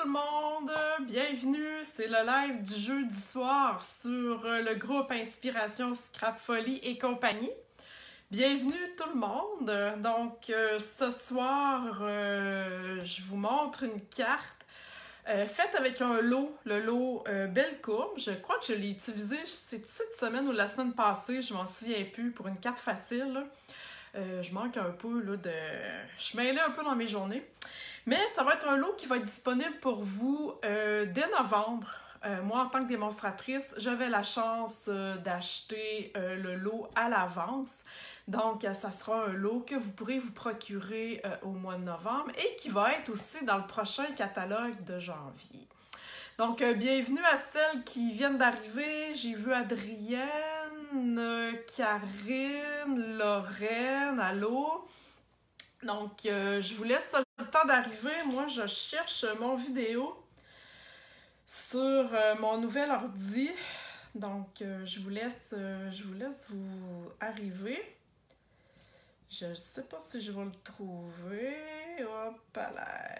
tout le monde, bienvenue, c'est le live du jeudi soir sur le groupe Inspiration Scrap Folie et compagnie. Bienvenue tout le monde. Donc ce soir, je vous montre une carte faite avec un lot, le lot Belle Courbe. Je crois que je l'ai utilisé, c'est cette semaine ou la semaine passée, je m'en souviens plus, pour une carte facile. Là. Je manque un peu là, de... Je suis mêlée un peu dans mes journées. Mais ça va être un lot qui va être disponible pour vous dès novembre. Moi, en tant que démonstratrice, j'avais la chance d'acheter le lot à l'avance. Donc, ça sera un lot que vous pourrez vous procurer au mois de novembre et qui va être aussi dans le prochain catalogue de janvier. Donc, bienvenue à celles qui viennent d'arriver. J'ai vu Adrienne, Karine, Lorraine, allô? Donc, je vous laisse le temps d'arriver. Moi, je cherche mon vidéo sur mon nouvel ordi. Donc, je vous laisse vous arriver. Je ne sais pas si je vais le trouver. Hop là.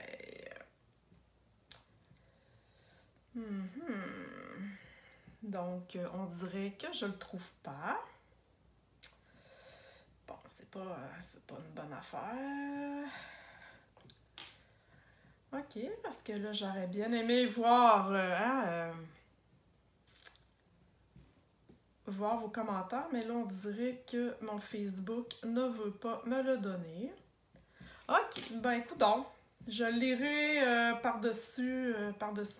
Donc, on dirait que je le trouve pas. Bon, c'est pas une bonne affaire. OK, parce que là, j'aurais bien aimé voir, voir vos commentaires, mais là, on dirait que mon Facebook ne veut pas me le donner. OK, ben écoute donc, je le lirai par-dessus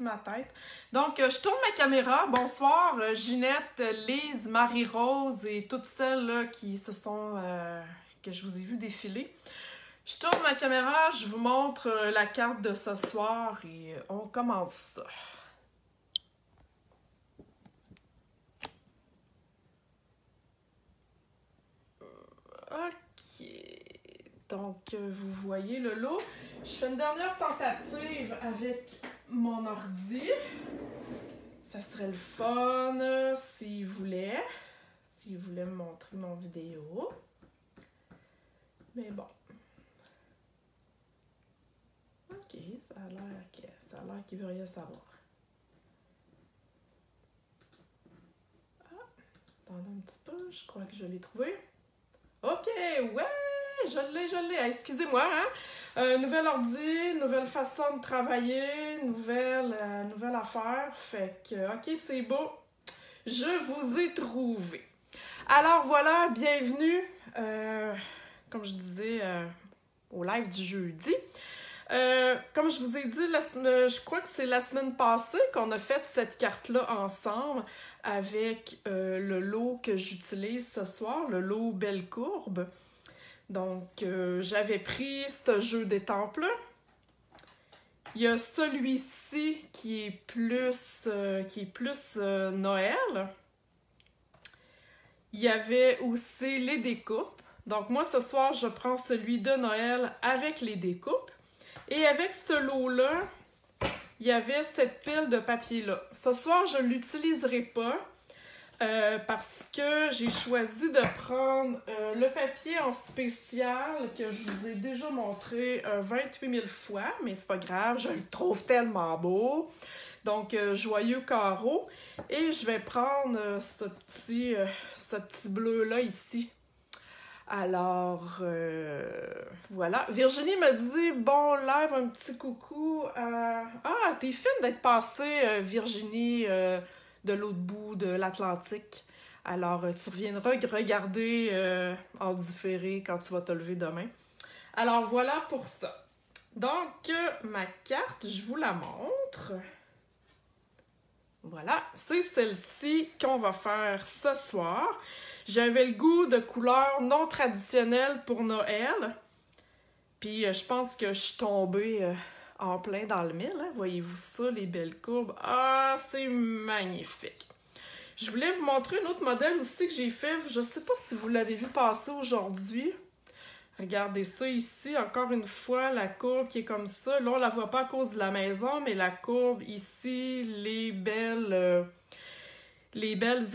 ma tête. Donc, je tourne ma caméra. Bonsoir, Ginette, Lise, Marie-Rose et toutes celles là, qui se sont... que je vous ai vu défiler. Je tourne ma caméra, je vous montre la carte de ce soir et on commence ça. OK. Donc, vous voyez le lot. Je fais une dernière tentative avec mon ordi. Ça serait le fun s'il voulait me montrer mon vidéo. Mais bon. OK, ça a l'air qu'il veut rien savoir. Ah, attendez un petit peu, je crois que je l'ai trouvé. OK, ouais, je l'ai. Excusez-moi, hein? Nouvel ordi, nouvelle façon de travailler, nouvelle affaire. Fait que, OK, c'est beau. Je vous ai trouvé. Alors voilà, bienvenue, comme je disais, au live du jeudi. Comme je vous ai dit, je crois que c'est la semaine passée qu'on a fait cette carte-là ensemble avec le lot que j'utilise ce soir, le lot Belle Courbe. Donc, j'avais pris ce jeu d'étampes-là. Il y a celui-ci qui est plus Noël. Il y avait aussi les découpes. Donc, moi, ce soir, je prends celui de Noël avec les découpes. Et avec ce lot-là, il y avait cette pile de papier-là. Ce soir, je ne l'utiliserai pas parce que j'ai choisi de prendre le papier en spécial que je vous ai déjà montré 28 000 fois, mais c'est pas grave, je le trouve tellement beau. Donc, joyeux carreau. Et je vais prendre ce petit bleu-là ici. Alors, voilà. Virginie me dit, bon live, un petit coucou. Ah, t'es fine d'être passée, Virginie, de l'autre bout de l'Atlantique. Alors, tu reviendras regarder en différé quand tu vas te lever demain. Alors, voilà pour ça. Donc, ma carte, je vous la montre. Voilà, c'est celle-ci qu'on va faire ce soir. J'avais le goût de couleurs non traditionnelles pour Noël. Puis je pense que je suis tombée en plein dans le mille. Hein? Voyez-vous ça, les belles courbes? Ah, c'est magnifique! Je voulais vous montrer un autre modèle aussi que j'ai fait. Je ne sais pas si vous l'avez vu passer aujourd'hui. Regardez ça ici, encore une fois, la courbe qui est comme ça. Là, on ne la voit pas à cause de la maison, mais la courbe ici, les belles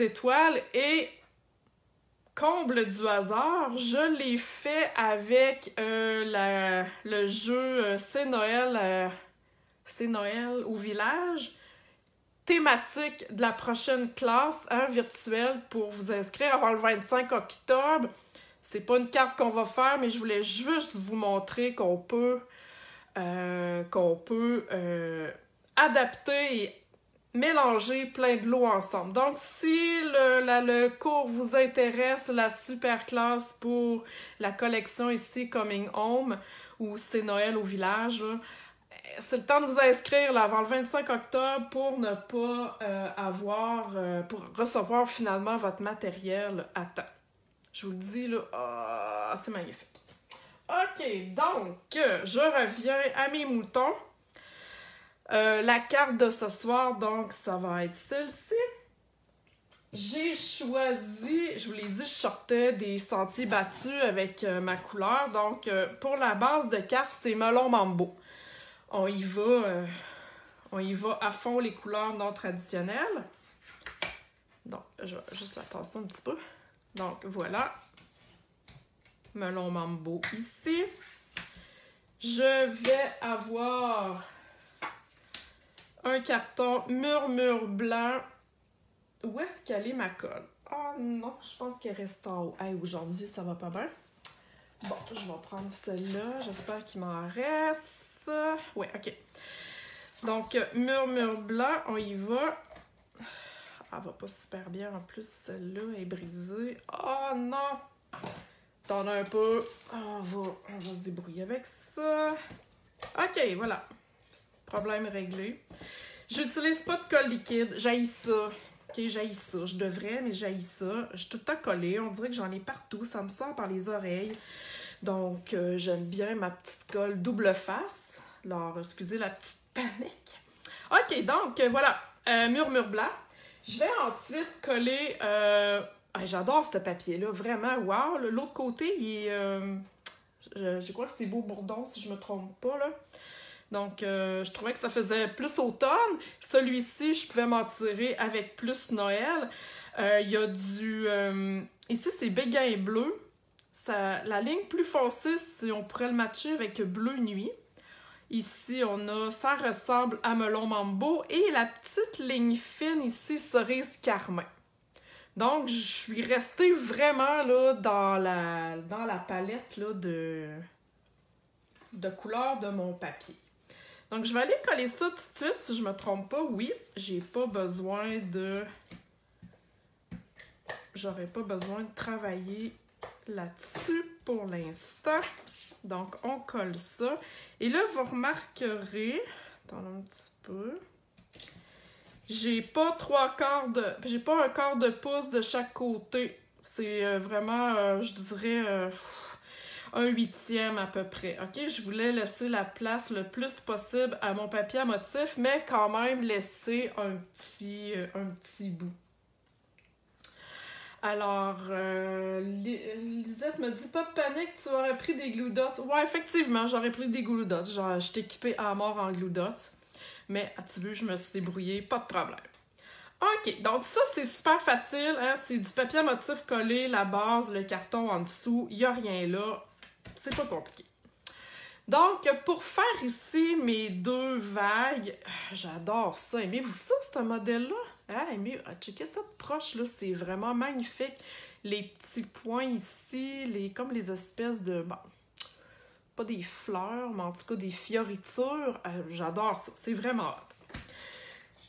étoiles. Et comble du hasard, je l'ai fait avec le jeu C'est Noël c'est Noël au village. Thématique de la prochaine classe virtuelle pour vous inscrire avant le 25 octobre. C'est pas une carte qu'on va faire, mais je voulais juste vous montrer qu'on peut adapter et mélanger plein de lots ensemble. Donc, si le cours vous intéresse, la super classe pour la collection ici, Coming Home, ou c'est Noël au village, là, c'est le temps de vous inscrire là, avant le 25 octobre pour ne pas pour recevoir finalement votre matériel à temps. Je vous le dis, là, c'est magnifique. OK, donc, je reviens à mes moutons. La carte de ce soir, donc, ça va être celle-ci. J'ai choisi, je vous l'ai dit, je sortais des sentiers battus avec ma couleur. Donc, pour la base de carte, c'est Melon Mambo. On y va à fond les couleurs non traditionnelles. Donc, je vais juste la tasser un petit peu. Donc, voilà. Melon Mambo ici. Je vais avoir un carton Murmure Blanc. Où est-ce qu'elle est ma colle? Oh non, je pense qu'elle reste en haut. Hey, aujourd'hui, ça va pas bien. Bon, je vais prendre celle-là. J'espère qu'il m'en reste. Oui, OK. Donc, Murmure Blanc, on y va. Elle va pas super bien en plus, celle-là est brisée. Oh non! T'en as un peu. On va se débrouiller avec ça. OK, voilà. Problème réglé. J'utilise pas de colle liquide. J'haïs ça. OK, j'haïs ça. Je devrais, mais j'haïs ça. Je suis tout le temps collée. On dirait que j'en ai partout. Ça me sort par les oreilles. Donc, j'aime bien ma petite colle double face. Alors, excusez la petite panique. OK, donc, voilà. Murmure Blanc. Je vais ensuite coller... j'adore ce papier-là. Vraiment, wow. L'autre côté, il est... je crois que c'est Beau Bourdon, si je me trompe pas, là. Donc, je trouvais que ça faisait plus automne. Celui-ci, je pouvais m'en tirer avec plus Noël. Il y a du... ici, c'est béguin bleu. La ligne plus foncée, si on pourrait le matcher avec bleu nuit. Ici, on a Ça ressemble à Melon Mambo. Et la petite ligne fine ici, Cerise Carmin. Donc, je suis restée vraiment là, dans la palette là, de couleurs de mon papier. Donc, je vais aller coller ça tout de suite, si je me trompe pas. Oui, j'ai pas besoin de... J'aurais pas besoin de travailler là-dessus pour l'instant. Donc, on colle ça. Et là, vous remarquerez... Attendez un petit peu. J'ai pas j'ai pas un quart de pouce de chaque côté. C'est vraiment, je dirais... un 1/8 à peu près. OK? Je voulais laisser la place le plus possible à mon papier à motif, mais quand même laisser un petit bout. Alors, Lisette me dit, pas de panique, tu aurais pris des glue dots. Ouais, effectivement, j'aurais pris des glue dots. Genre, je t'ai équipée à mort en glue dots. Mais, as-tu vu, je me suis débrouillée, pas de problème. OK, donc ça, c'est super facile. Hein? C'est du papier à motif collé, la base, le carton en dessous. Il n'y a rien là. C'est pas compliqué. Donc, pour faire ici mes deux vagues, j'adore ça. Aimez-vous ça, ce modèle-là? Hein? Checkez ça de proche, là. C'est vraiment magnifique. Les petits points ici, comme les espèces de... Bon, pas des fleurs, mais en tout cas des fioritures. J'adore ça. C'est vraiment hot.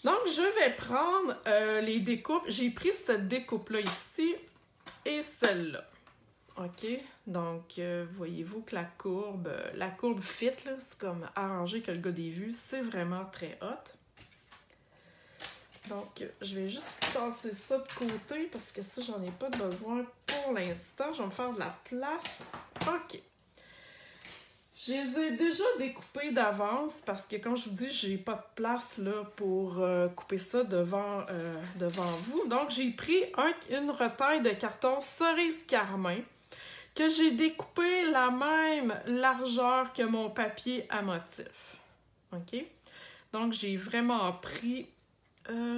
Donc, je vais prendre les découpes. J'ai pris cette découpe-là ici et celle-là. OK? Donc, voyez-vous que la courbe fit, là, c'est comme arrangé que le gars des vues. C'est vraiment très hot. Donc, je vais juste tasser ça de côté parce que ça, j'en ai pas besoin pour l'instant. Je vais me faire de la place. OK. Je les ai déjà découpés d'avance parce que, comme je vous dis, j'ai pas de place là, pour couper ça devant vous. Donc, j'ai pris une retaille de carton Cerise Carmin que j'ai découpé la même largeur que mon papier à motif. OK? Donc, j'ai vraiment pris...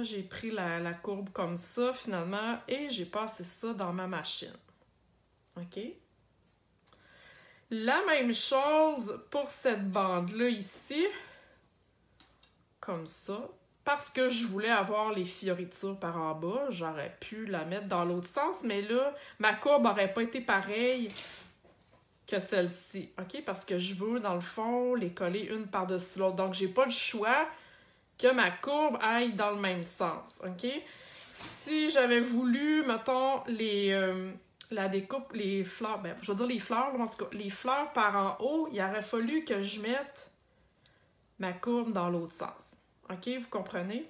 j'ai pris la courbe comme ça, finalement, et j'ai passé ça dans ma machine. OK? La même chose pour cette bande-là ici. comme ça. Parce que je voulais avoir les fioritures par en bas, j'aurais pu la mettre dans l'autre sens, mais là, ma courbe n'aurait pas été pareille que celle-ci, OK? Parce que je veux, dans le fond, les coller une par-dessus l'autre. Donc, j'ai pas le choix que ma courbe aille dans le même sens, OK? Si j'avais voulu, mettons, la découpe, les fleurs, ben, je veux dire les fleurs, en tout cas, les fleurs par en haut, il aurait fallu que je mette ma courbe dans l'autre sens. OK, vous comprenez?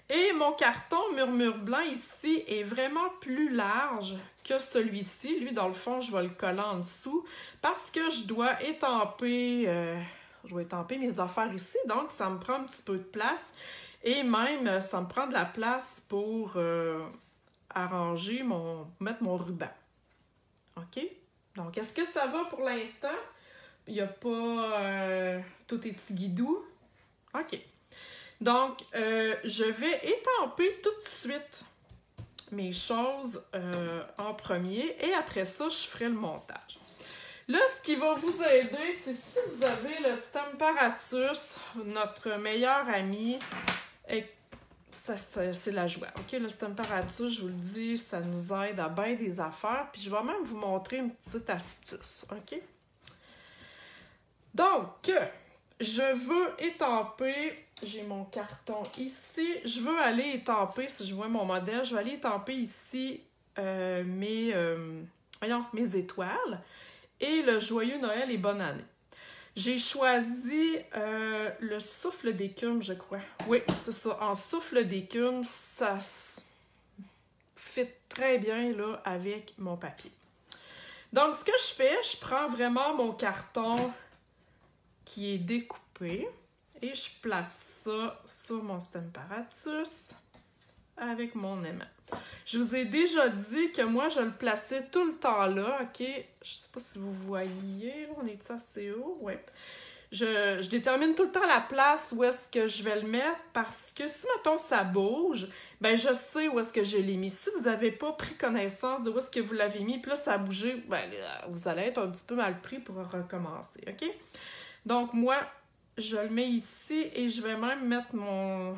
Et mon carton Murmure Blanc ici est vraiment plus large que celui-ci. Lui, dans le fond, je vais le coller en dessous parce que je dois étamper, mes affaires ici. Donc, ça me prend un petit peu de place. Et même, ça me prend de la place pour arranger mettre mon ruban. OK? Donc, est-ce que ça va pour l'instant? Il n'y a pas tout est tigidou. OK. Donc, je vais étamper tout de suite mes choses en premier et après ça, je ferai le montage. Là, ce qui va vous aider, c'est si vous avez le Stamparatus, notre meilleur ami, c'est la joie. OK, le Stamparatus, je vous le dis, ça nous aide à bien des affaires. Puis je vais même vous montrer une petite astuce. OK? Donc, je veux étamper, j'ai mon carton ici, je veux aller étamper, si je vois mon modèle, je vais aller étamper ici mes étoiles et le joyeux Noël et bonne année. J'ai choisi le souffle d'écume, je crois. Oui, c'est ça, en souffle d'écume, ça fit très bien là, avec mon papier. Donc, ce que je fais, je prends vraiment mon carton qui est découpé et je place ça sur mon Stamparatus avec mon aimant. Je vous ai déjà dit que moi, je le plaçais tout le temps là, OK? Je sais pas si vous voyez, là, on est assez haut? Oui. Je détermine tout le temps la place où est-ce que je vais le mettre parce que si, mettons, ça bouge, ben je sais où est-ce que je l'ai mis. Si vous n'avez pas pris connaissance de où est-ce que vous l'avez mis, puis là, ça a bougé, ben vous allez être un petit peu mal pris pour recommencer, OK? Donc, moi, je le mets ici et je vais même mettre mon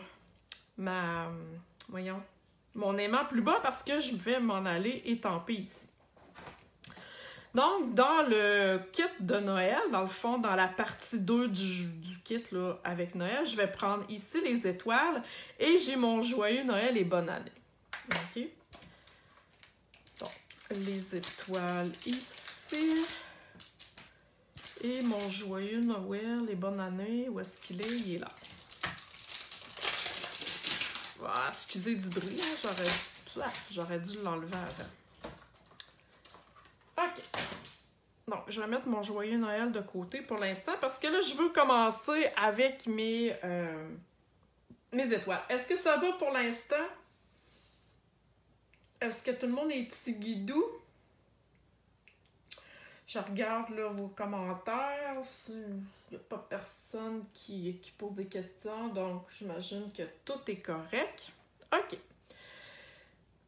aimant plus bas parce que je vais m'en aller étamper ici. Donc, dans le kit de Noël, dans le fond, dans la partie 2 du kit là, avec Noël, je vais prendre ici les étoiles et j'ai mon joyeux Noël et bonne année. OK? Donc, les étoiles ici. Et mon joyeux Noël et bonne année, où est-ce qu'il est? Il est là. Ah, excusez du bruit, j'aurais dû l'enlever avant. OK. Donc, je vais mettre mon joyeux Noël de côté pour l'instant parce que là, je veux commencer avec mes étoiles. Est-ce que ça va pour l'instant? Est-ce que tout le monde est tigidou? Je regarde là, vos commentaires. Il n'y a pas personne qui pose des questions, donc j'imagine que tout est correct. OK.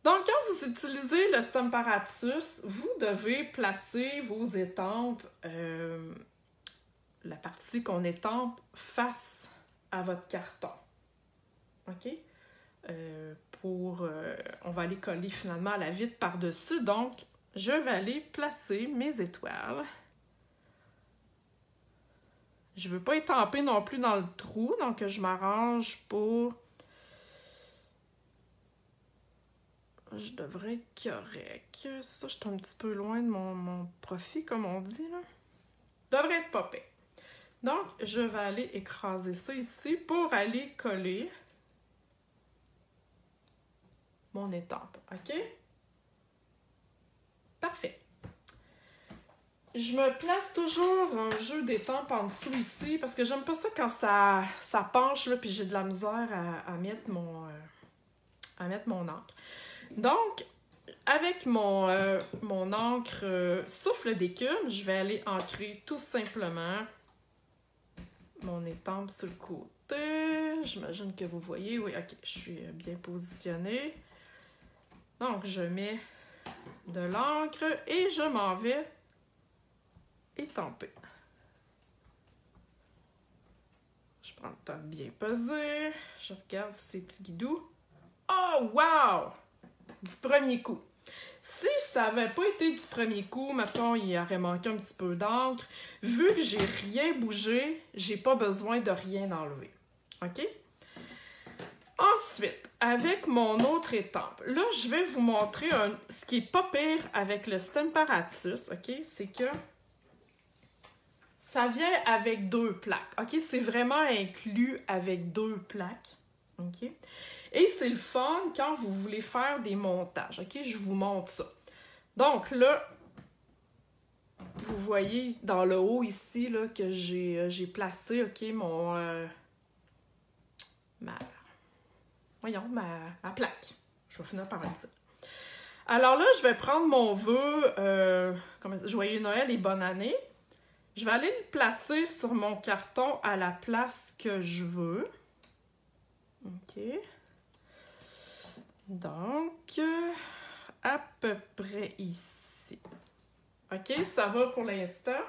Donc, quand vous utilisez le Stamparatus, vous devez placer vos étampes, la partie qu'on étampe face à votre carton. OK? On va aller coller finalement la vitre par-dessus, donc je vais aller placer mes étoiles. Je ne veux pas étamper non plus dans le trou, donc je m'arrange pour... Je devrais être correct. C'est ça, je suis un petit peu loin de mon profit, comme on dit, là. Devrait être pas pire. Donc, je vais aller écraser ça ici pour aller coller mon étampe, OK? Parfait. Je me place toujours un jeu d'étampe en dessous ici parce que j'aime pas ça quand ça penche là, puis j'ai de la misère à mettre mon encre. Donc, avec mon encre souffle d'écume, je vais aller ancrer tout simplement mon étampe sur le côté. J'imagine que vous voyez. Oui, OK, je suis bien positionnée. Donc, je mets de l'encre et je m'en vais étamper. Je prends le temps de bien peser. Je regarde si c'est petit guidou. Oh, wow! Du premier coup. Si ça n'avait pas été du premier coup, mettons, il aurait manqué un petit peu d'encre. Vu que j'ai rien bougé, j'ai pas besoin de rien enlever. OK? Ensuite, avec mon autre étampe, là, je vais vous montrer ce qui est pas pire avec le Stemparatus, OK? C'est que ça vient avec 2 plaques, OK? C'est vraiment inclus avec 2 plaques, OK? Et c'est le fun quand vous voulez faire des montages, OK? Je vous montre ça. Donc là, vous voyez dans le haut ici, là, que j'ai placé, OK, ma plaque. Je vais finir par dire ça. Alors là, je vais prendre mon vœu, Joyeux Noël et bonne année. Je vais aller le placer sur mon carton à la place que je veux. OK. Donc, à peu près ici. OK, ça va pour l'instant.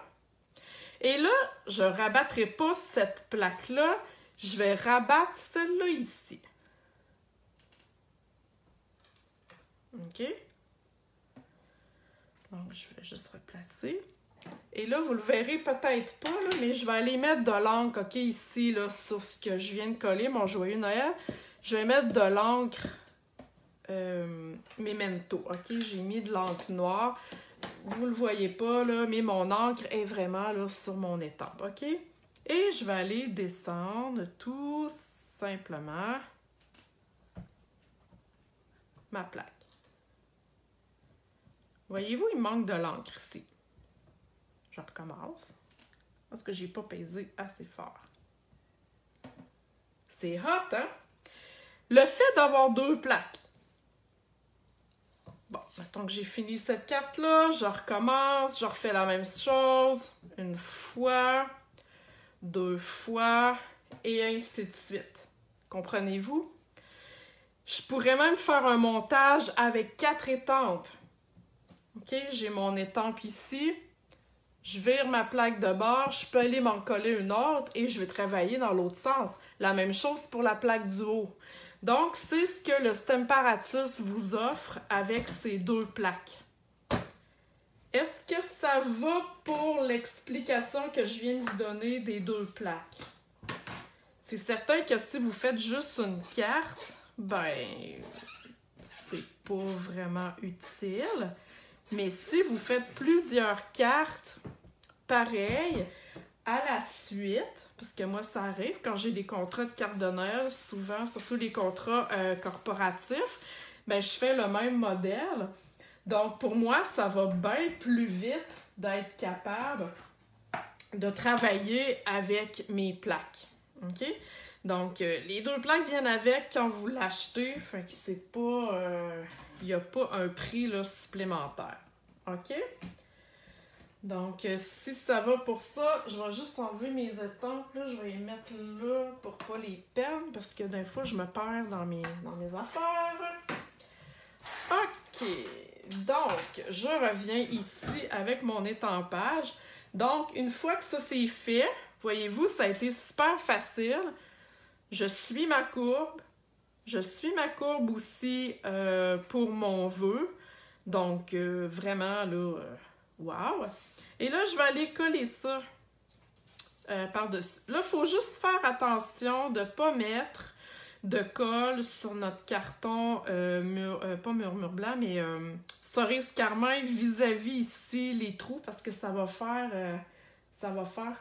Et là, je ne rabattrai pas cette plaque-là. Je vais rabattre celle-là ici. OK. Donc, je vais juste replacer. Et là, vous le verrez peut-être pas, là, mais je vais aller mettre de l'encre, OK, ici, là, sur ce que je viens de coller, mon Joyeux Noël. Je vais mettre de l'encre Memento, OK? J'ai mis de l'encre noire. Vous le voyez pas, là, mais mon encre est vraiment, là, sur mon étampe, OK? Et je vais aller descendre tout simplement ma plaque. Voyez-vous, il manque de l'encre ici. Je recommence parce que j'ai pas pesé assez fort. C'est hot, hein? Le fait d'avoir 2 plaques. Bon, maintenant que j'ai fini cette carte-là, je recommence, je refais la même chose. 1 fois, 2 fois, et ainsi de suite. Comprenez-vous? Je pourrais même faire un montage avec 4 étampes. OK? J'ai mon étampe ici. Je vire ma plaque de bord, je peux aller m'en coller une autre et je vais travailler dans l'autre sens. La même chose pour la plaque du haut. Donc, c'est ce que le Stemparatus vous offre avec ces 2 plaques. Est-ce que ça va pour l'explication que je viens de vous donner des 2 plaques? C'est certain que si vous faites juste une carte, ben, c'est pas vraiment utile. Mais si vous faites plusieurs cartes, pareil, à la suite, parce que moi, ça arrive, quand j'ai des contrats de carte de Noël, souvent, surtout les contrats corporatifs, ben, je fais le même modèle. Donc, pour moi, ça va bien plus vite d'être capable de travailler avec mes plaques. OK? Donc, les 2 plaques viennent avec quand vous l'achetez, fait que c'est pas... il n'y a pas un prix là, supplémentaire. OK? Donc, si ça va pour ça, je vais juste enlever mes étampes. Là, je vais les mettre là pour pas les perdre parce que des fois, je me perds dans mes affaires. OK. Donc, je reviens ici avec mon étampage. Donc, une fois que ça c'est fait, voyez-vous, ça a été super facile. Je suis ma courbe. Je suis ma courbe aussi pour mon vœu. Donc, vraiment, là, wow! Et là, je vais aller coller ça par-dessus. Là, il faut juste faire attention de ne pas mettre de colle sur notre carton, pas murmure blanc, mais cerise carmin vis-à-vis ici les trous parce que ça va faire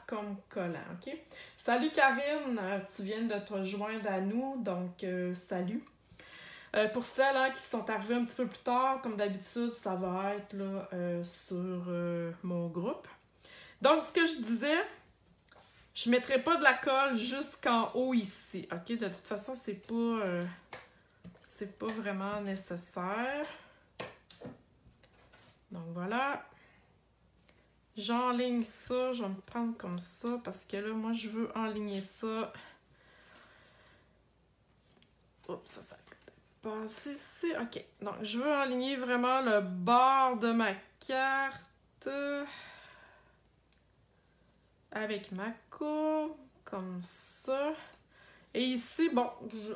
comme collant, OK? Salut Karine, tu viens de te rejoindre à nous, donc salut. Pour celles là, qui sont arrivées un petit peu plus tard, comme d'habitude, ça va être là, sur mon groupe. Donc, ce que je disais, je ne mettrai pas de la colle jusqu'en haut ici. OK? De toute façon, c'est pas vraiment nécessaire. Donc, voilà. J'enligne ça. Je vais me prendre comme ça parce que là, moi, je veux enligner ça. Oups, ça passer ici. OK. Donc, je veux enligner vraiment le bord de ma carte avec ma courbe. comme ça. Et ici, bon,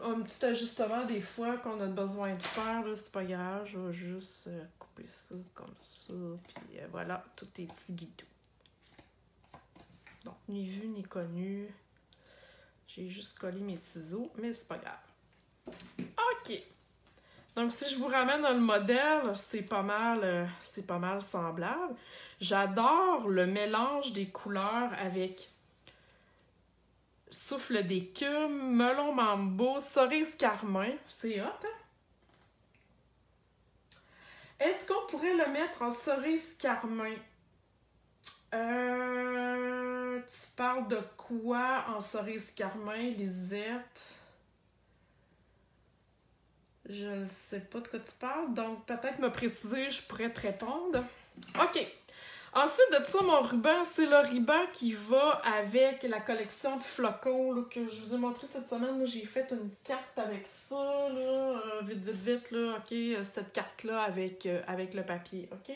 un petit ajustement des fois qu'on a besoin de faire, là, c'est pas grave, je vais juste couper ça comme ça, puis voilà, tout est petit guidou. Donc, ni vu ni connu. J'ai juste collé mes ciseaux, mais c'est pas grave. OK! Donc, si je vous ramène dans le modèle, c'est pas mal semblable. J'adore le mélange des couleurs avec souffle d'écume, melon mambo, cerise carmin. C'est hot, hein? Est-ce qu'on pourrait le mettre en cerise carmin? Tu parles de quoi en cerise carmin, Lisette? Je ne sais pas de quoi tu parles, donc peut-être me préciser, je pourrais te répondre. OK. Ensuite de ça, mon ruban, c'est le ruban qui va avec la collection de flocons là, que je vous ai montré cette semaine. J'ai fait une carte avec ça, là, vite, là, OK, cette carte-là avec le papier, OK?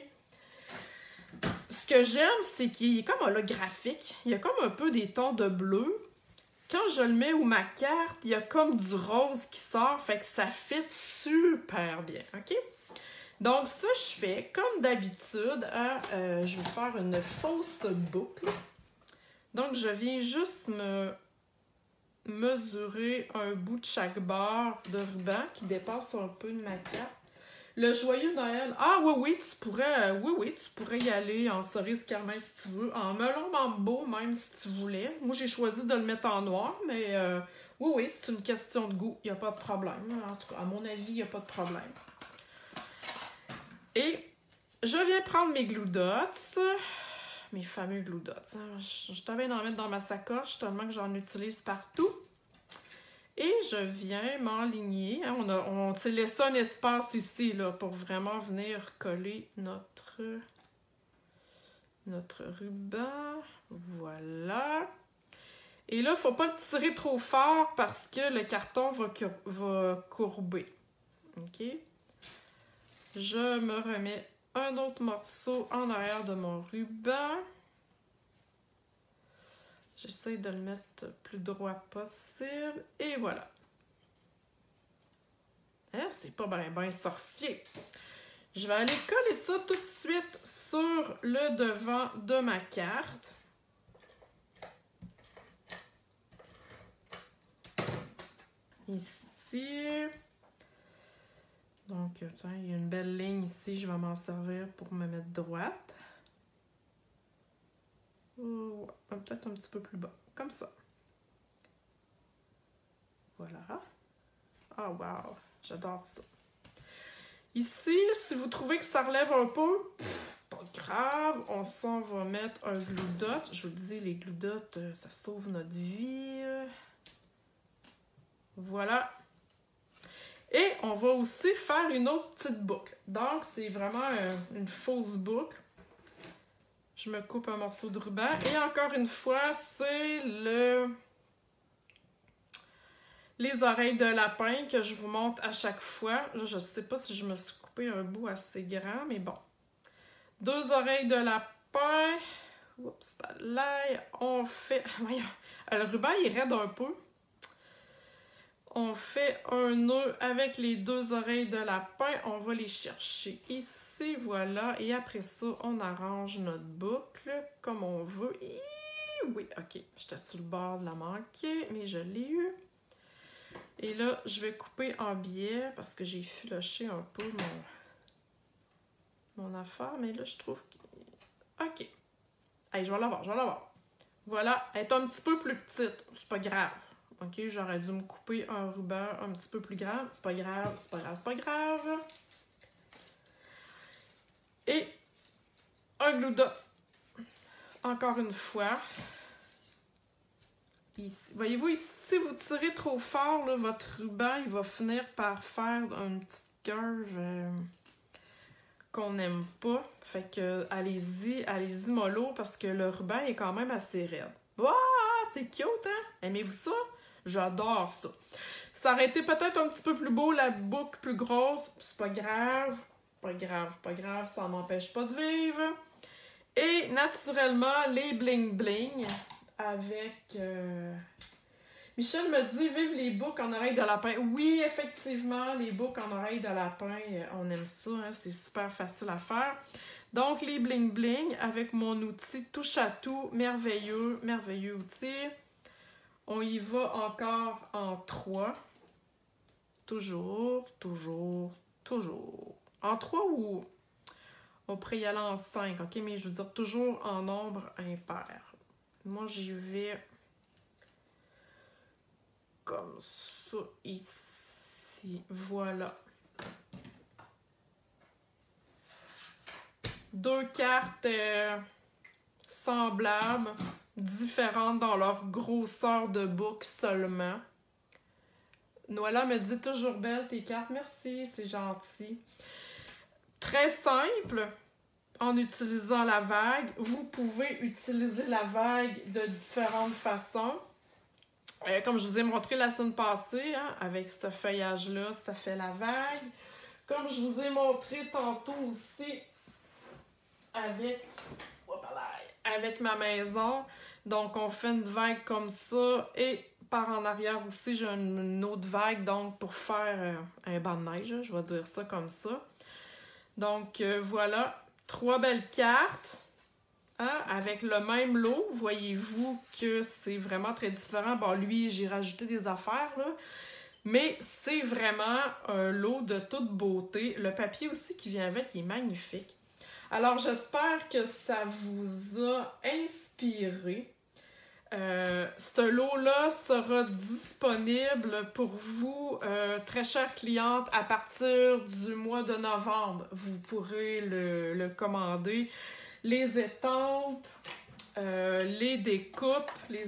Ce que j'aime, c'est qu'il est comme holographique. Il y a comme un peu des tons de bleu. Quand je le mets où ma carte, il y a comme du rose qui sort, fait que ça fit super bien, OK? Donc ça, je fais comme d'habitude, je vais faire une fausse boucle. Donc je viens juste me mesurer un bout de chaque bord de ruban qui dépasse un peu de ma carte. Le joyeux Noël. Ah oui, tu pourrais y aller en cerise carmin si tu veux, en melon mambo même si tu voulais. Moi, j'ai choisi de le mettre en noir, mais oui, c'est une question de goût, il n'y a pas de problème. En tout cas, à mon avis, il n'y a pas de problème. Et je viens prendre mes glue dots, mes fameux glue dots. Hein. Je t'avais d'en mettre dans ma sacoche tellement que j'en utilise partout. Et je viens m'enligner. Hein, on s'est laissé un espace ici là, pour vraiment venir coller notre ruban. Voilà. Et là, il ne faut pas le tirer trop fort parce que le carton va courber. OK? Je me remets un autre morceau en arrière de mon ruban. J'essaie de le mettre le plus droit possible. Et voilà. Hein, c'est pas bien sorcier. Je vais aller coller ça tout de suite sur le devant de ma carte. Ici. Donc, attends, il y a une belle ligne ici. Je vais m'en servir pour me mettre droite. Peut-être un petit peu plus bas, comme ça. Voilà. Ah, wow! J'adore ça. Ici, si vous trouvez que ça relève un peu, pas grave, on s'en va mettre un glue dot. Je vous le dis, les glue dots, ça sauve notre vie. Voilà. Et on va aussi faire une autre petite boucle. Donc, c'est vraiment une fausse boucle. Je me coupe un morceau de ruban. Et encore une fois, c'est les oreilles de lapin que je vous montre à chaque fois. Je ne sais pas si je me suis coupé un bout assez grand, mais bon. 2 oreilles de lapin. Oups, là, on fait... Voyons, le ruban, il raide un peu. On fait un nœud avec les 2 oreilles de lapin. On va les chercher ici, voilà. Et après ça, on arrange notre boucle comme on veut. Oui, ok. J'étais sur le bord de la manquer, mais je l'ai eu. Et là, je vais couper en biais parce que j'ai filoché un peu mon affaire. Mais là, je trouve que... Ok. Allez, je vais l'avoir. Voilà, elle est un petit peu plus petite. C'est pas grave. OK, j'aurais dû me couper un ruban un petit peu plus grand. C'est pas grave. Et un glue dot. Encore une fois. Ici. Voyez-vous, si vous tirez trop fort, là, votre ruban, il va finir par faire une petite curve qu'on n'aime pas. Fait que allez-y mollo parce que le ruban est quand même assez raide. Waouh, c'est cute, hein? Aimez-vous ça? J'adore ça. Ça aurait été peut-être un petit peu plus beau, la boucle plus grosse. C'est pas grave. Ça m'empêche pas de vivre. Et naturellement, les bling-bling. avec... Michel me dit, vive les boucles en oreille de lapin. Oui, effectivement, les boucles en oreille de lapin, on aime ça, hein, c'est super facile à faire. Donc, les bling-bling avec mon outil touche à tout, merveilleux, merveilleux outil. On y va encore en 3. Toujours, toujours, toujours. En 3 ou on pourrait y aller en 5, ok? Mais je veux dire toujours en nombre impair. Moi, j'y vais comme ça, ici. Voilà. 2 cartes semblables, différentes dans leur grosseur de boucle seulement. Noëlla me dit toujours belle tes cartes. Merci, c'est gentil. Très simple en utilisant la vague. Vous pouvez utiliser la vague de différentes façons. Comme je vous ai montré la semaine passée, hein, avec ce feuillage-là, ça fait la vague. Comme je vous ai montré tantôt aussi avec ma maison. Donc, on fait une vague comme ça. Et par en arrière aussi, j'ai une autre vague, donc pour faire un banc de neige, je vais dire ça comme ça. Donc, voilà, 3 belles cartes. Hein, avec le même lot, voyez-vous que c'est vraiment très différent. Bon, lui, j'ai rajouté des affaires, là. Mais c'est vraiment un lot de toute beauté. Le papier aussi qui vient avec, il est magnifique. Alors, j'espère que ça vous a inspiré. Ce lot-là sera disponible pour vous, très chères clientes, à partir du mois de novembre. Vous pourrez le commander. Les étampes, les découpes, les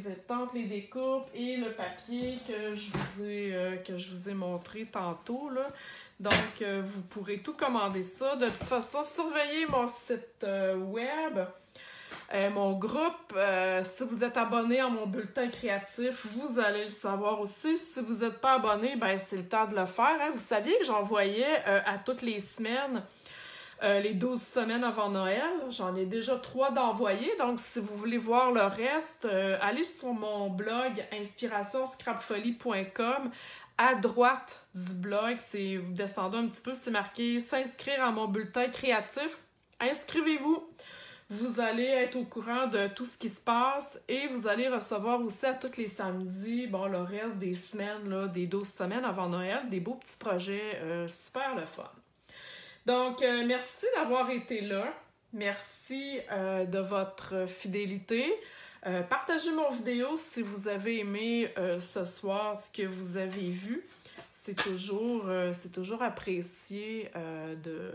découpes et le papier que je vous ai montré tantôt, là. Donc, vous pourrez tout commander ça. De toute façon, surveillez mon site web, mon groupe. Si vous êtes abonné à mon bulletin créatif, vous allez le savoir aussi. Si vous n'êtes pas abonné, ben c'est le temps de le faire. Hein. Vous saviez que j'envoyais à toutes les semaines les 12 semaines avant Noël. J'en ai déjà 3 d'envoyés. Donc, si vous voulez voir le reste, allez sur mon blog inspirationscrapfolie.com. À droite du blog, vous descendez un petit peu, c'est marqué « S'inscrire à mon bulletin créatif ». Inscrivez-vous. Vous allez être au courant de tout ce qui se passe et vous allez recevoir aussi à tous les samedis, bon, le reste des semaines, là, des 12 semaines avant Noël, des beaux petits projets super le fun. Donc, merci d'avoir été là. Merci de votre fidélité. Partagez mon vidéo si vous avez aimé ce soir ce que vous avez vu. C'est toujours apprécié de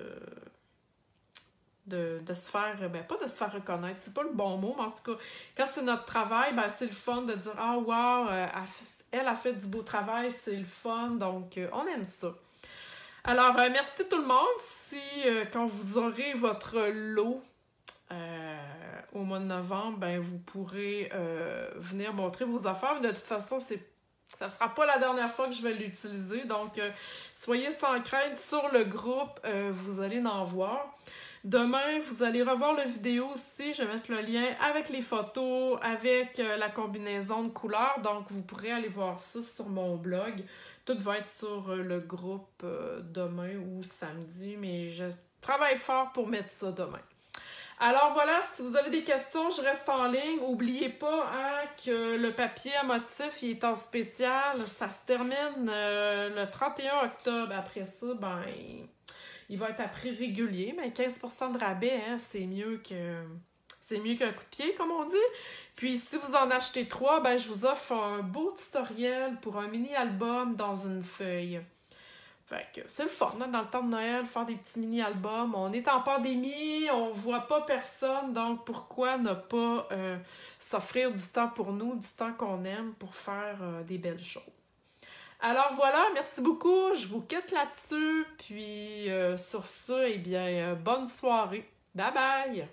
se faire, pas de se faire reconnaître, c'est pas le bon mot, mais en tout cas, quand c'est notre travail, c'est le fun de dire « Ah, wow, elle a fait du beau travail, c'est le fun », donc on aime ça. Alors, merci tout le monde. Si, quand vous aurez votre lot au mois de novembre, vous pourrez venir montrer vos affaires. De toute façon, ça ne sera pas la dernière fois que je vais l'utiliser. Donc, soyez sans crainte sur le groupe. Vous allez en voir. Demain, vous allez revoir la vidéo aussi. Je vais mettre le lien avec les photos, avec la combinaison de couleurs. Donc, vous pourrez aller voir ça sur mon blog. Tout va être sur le groupe demain ou samedi, mais je travaille fort pour mettre ça demain. Alors voilà, si vous avez des questions, je reste en ligne. N'oubliez pas que le papier à motif il est en spécial. Ça se termine le 31 octobre. Après ça, il va être à prix régulier. Mais 15% de rabais, hein, c'est mieux qu'un coup de pied, comme on dit. Puis, si vous en achetez 3, je vous offre un beau tutoriel pour un mini-album dans une feuille. Fait que c'est le fun, hein, dans le temps de Noël, faire des petits mini-albums. On est en pandémie, on voit pas personne, donc pourquoi ne pas s'offrir du temps pour nous, du temps qu'on aime pour faire des belles choses. Alors voilà, merci beaucoup, je vous quitte là-dessus. Puis, sur ça, bonne soirée. Bye bye!